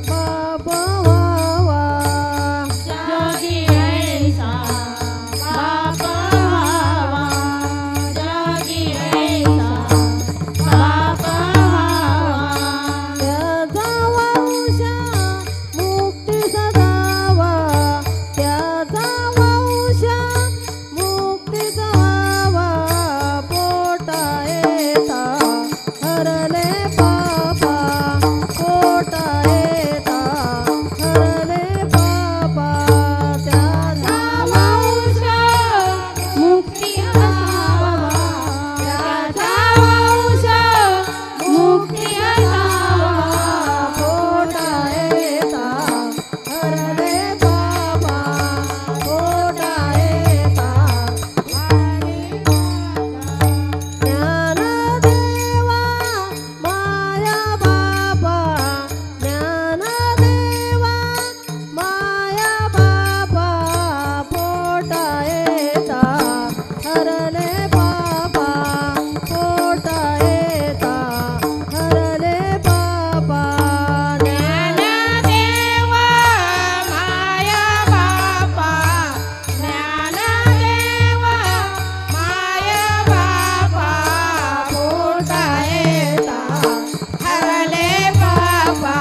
बाप व्हावा जगी ऐसा बाप जगी ऐसा बाप त्याचा वंश मुक्ती सदावा त्याचा वंश मुक्ती व्हावा पोटा येता हरले पापा पोटा येता हरले पापा त्याचा वंश मुक्ती असावा त्याचा वंश मुक्ती असावा पोटा येता हरले पापा पोटा येता ज्ञानदेवा माया बाबा ज्ञानदेवा माया बाबा पोटा येता हरले बाबा पोटा येता हरले बाबा ज्ञानदेवा माया बापा ज्ञानदेवा माया बापा पोटा येता हरले बाबा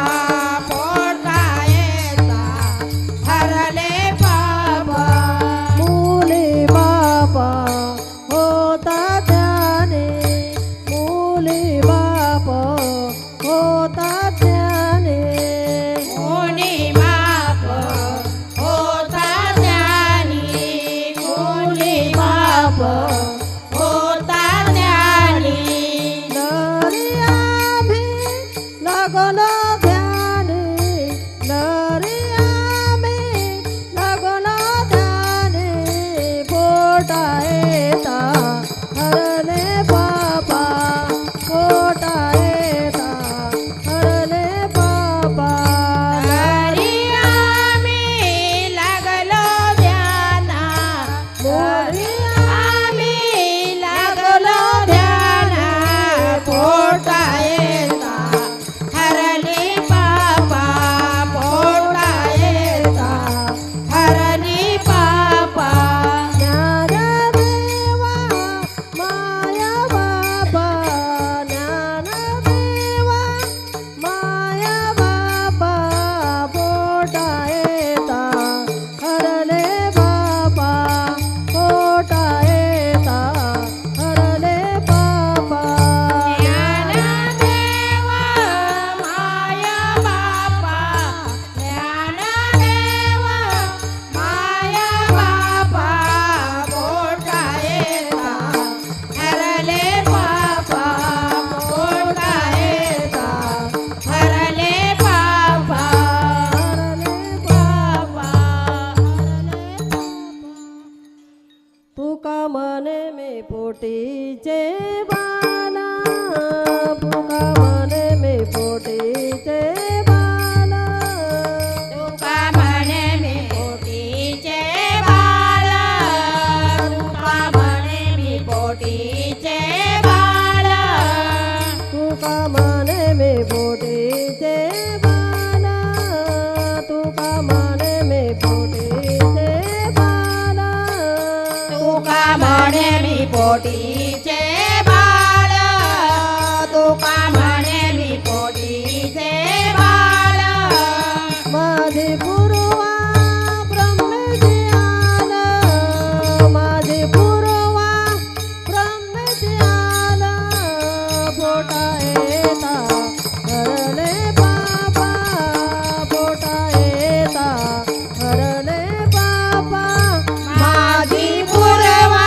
पोटा येता हरले बाबा मुली बापा होता त्याने मुली बाप होता त्याने कोणी बाप होता ज्ञानी कोणी बाप होता ज्ञानी नरिया भी लगलो ध्याने नरिया में लगलो ध्याने पोटा येता हरले बाबा पोटा येता हरले बाबा हरिया मी लागलो ध्याना हरिया मी लागलो ध्याना पोटा येता हरले बाबा पोटा येता हरले बाबा ज्ञानदेवा माया बाबा ज्ञानदेवा माया बाबा पोटा येता हरले बाबा पोटा येता हरले बाबा ज्ञानदेवा माया बापा ज्ञानदेवा माया बापा पोटा येता हरले बापा पोटा येता हरले बापा हरले बाबा तुका मने में पोटीचे बाला तुका मने में पोटीचे बाला तुका म्हणे मी पोटीचे बाळ तुका म्हणे मी पोटीचे बाळ तुका मने में पोटीचे बाला पोटीचे बाळ तुका म्हणे मी पोटीचे बाळ माझे पूर्वा ब्रह्मज्ञान माझे पूर्वा ब्रह्मज्ञान पोटा येता हरले बाबा पोटा येता हरले बाबा माझी पूर्वा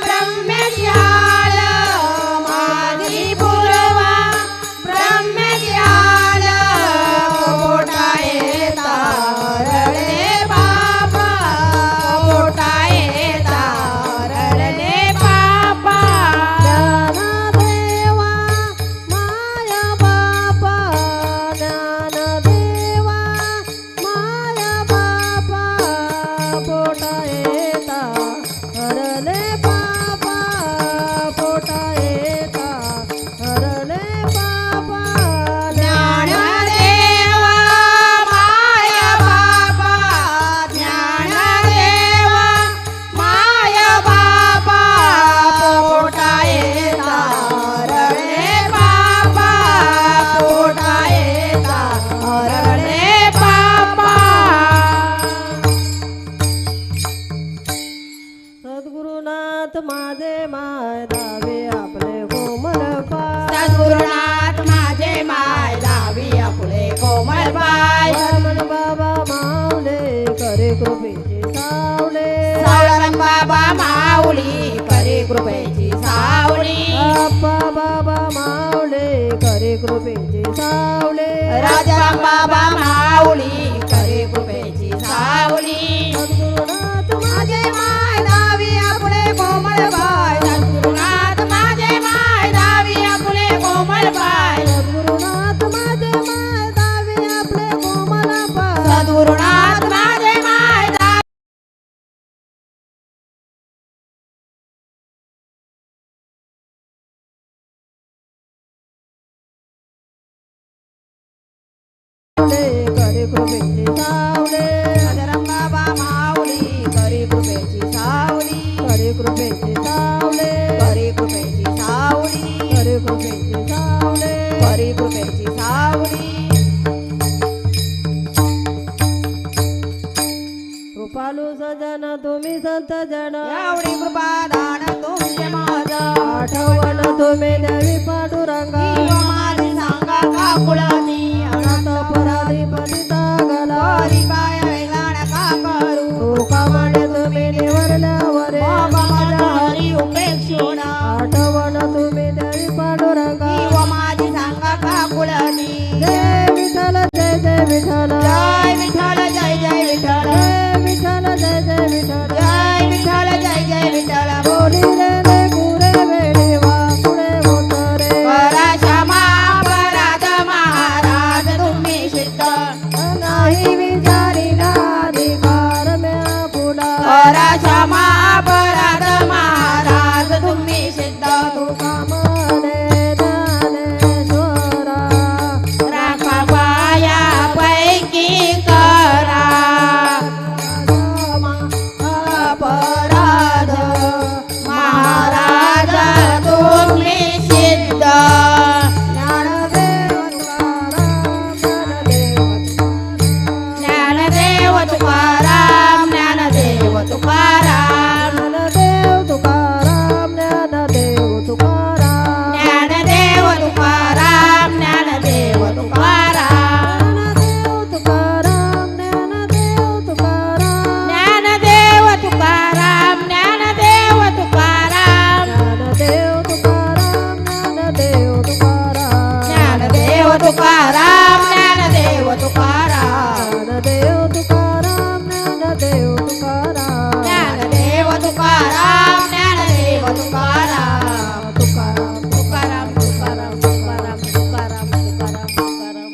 ब्रह्मज्ञान माझी पूर्वा ब्रह्मज्ञान पोटा येता रडले बाबा पोटा येता रडले बाबा ज्ञानदेवा माया बाबा ज्ञानदेवा माया बाबा पोटा येता हरले बाबा पोटा येता हरले बाबा ज्ञानदेवा माया बाबा ज्ञानदेवा माया बाबा पोटा येता रडले बाबा पोटा येता रडले बाबा सद्गुरुनाथ माझे माय दावे आपले कोमल पाय सद्गुरुनाथ माझे माय दावी आपले कोमल पाय रमण बाबा माऊले करे कृपेचे सावले सावळण बाबा माऊली करे कृपेची सावली आप्पा बाबा माऊले करे कृपेचे सावले राजाराम बाबा माऊली करे कृपेची सावली सद्गुरुनाथ माझे माय दावी आपले कोमल पाय सद्गुरुनाथ माझे माय दावी आपले कोमल पाय सद्गुरुनाथ माझे माय दावे आपले कोमल पाय सद्गुरुनाथ माझे माय करे कृपेचे सावले राजाराम बाबा माऊली करे कृपेची सावली करे कृपेचे सावले करे कृपेची सावली करे कृपेचे सावले करे कृपेची सावली कृपालू सजन तुम्ही संत जन एवढी कृपा दान तुमचे माझं आठवण तुम्ही देवी पांडुरंगा माझी सांगा का कुळाची अनाथ पराधी पतिता गला हरी काय वेगाण का करू तुका म्हणे तुम्ही निवरल्यावर बाबा माझा हरी उपेक्षुण आठवण तुम्ही देवी पांडुरंगा माझी सांगा का कुळाची जय विठ्ठल जय जय विठ्ठल जय विठ्ठल जय जय विठ्ठल जय विठ्ठल जय जय विठ्ठल जय विठ्ठल जय जय विठ्ठल बोली रे गुरे वेडी वा पुढे होत रे करा क्षमा अपराध महाराज तुम्ही सिद्ध नाही विचारी ना अधिकार म्या पुला करा क्षमा अपराध महाराज तुम्ही सिद्ध तुका म्हणे ज्ञानेश्वरा राखा पाया पैकी करा अपराध महाराज तुम्ही सिद्ध ज्ञानदेव तुकाराम ज्ञानदेव तुकाराम ज्ञानदेव तुकाराम ज्ञानदेव तुकाराम ज्ञानदेव तुकाराम ज्ञानदेव तुकाराम ज्ञानदेव तुकाराम ज्ञानदेव तुकाराम ज्ञानदेव तुकाराम ज्ञानदेव तुकाराम ज्ञानदेव तुकाराम ज्ञानदेव तुकाराम ज्ञानदेव तुकाराम ज्ञानदेव तुकाराम ज्ञानदेव तुकाराम ज्ञानदेव तुकाराम ज्ञानदेव तुकाराम ज्ञानदेव तुकाराम ज्ञानदेव तुकाराम तुकाराम तुकाराम तुकाराम तुकाराम तुकाराम तुकाराम तुकाराम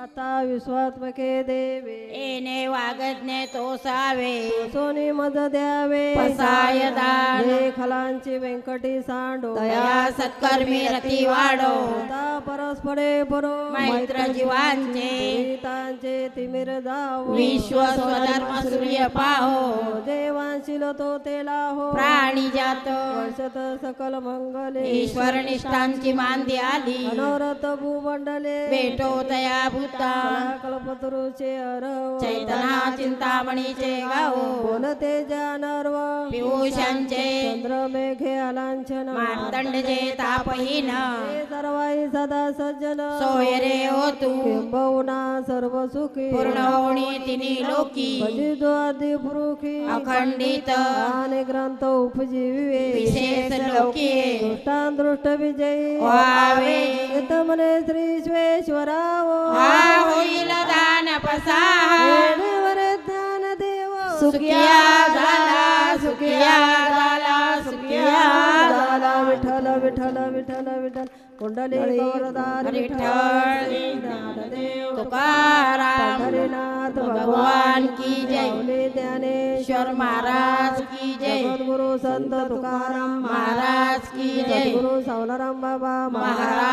आता विश्वात्मके देवे येणे वागज्ञे तोसावे सोनी मज द्यावे पसाय दान हे खलांची व्यंकटी सांडो दया सत्कर्मी रती वाढो आता परस्परे परो मैत्र जीवांचे गीतांचे तिमिर जावो विश्व स्वधर्म सूर्य पाहो देवांशील तो तेला हो प्राणी जात वर्षत सकल मंगले ईश्वर निष्ठांची मांदी आली मनोरथ भूमंडले भेटो तया भूता कल्पतरुचे अरव चैतना चिंतामणीचे गाव बोलते जानर्व पियुषांचे चंद्र मेघे अलांछन मार्तंडचे तापहीन हे सर्वाई सदा सज्जन सोय रे हो तू किंबहुना सर्व सुखी पूर्ण होणी तिनी लोकी भजितो आदि पुरुषी अखंडित आणि ग्रंथ उपजीवे विशेष लोकी दृष्टान दृष्ट विजयी व्हावे येत म्हणे श्री विश्वेश्वराव हा होईल दान पसाह देवरे ध्यान देव सुखिया झाला सुखिया झाला सुखिया झाला विठ्ठल विठ्ठल विठ्ठल विठ्ठल कुंडली गौरदार विठ्ठल ज्ञानदेव तुकाराम हरिनाथ भगवान की जय माऊली ज्ञानेश्वर महाराज की जय सद्गुरु संत तुकाराम महाराज की जय सद्गुरु सौलाराम बाबा महाराज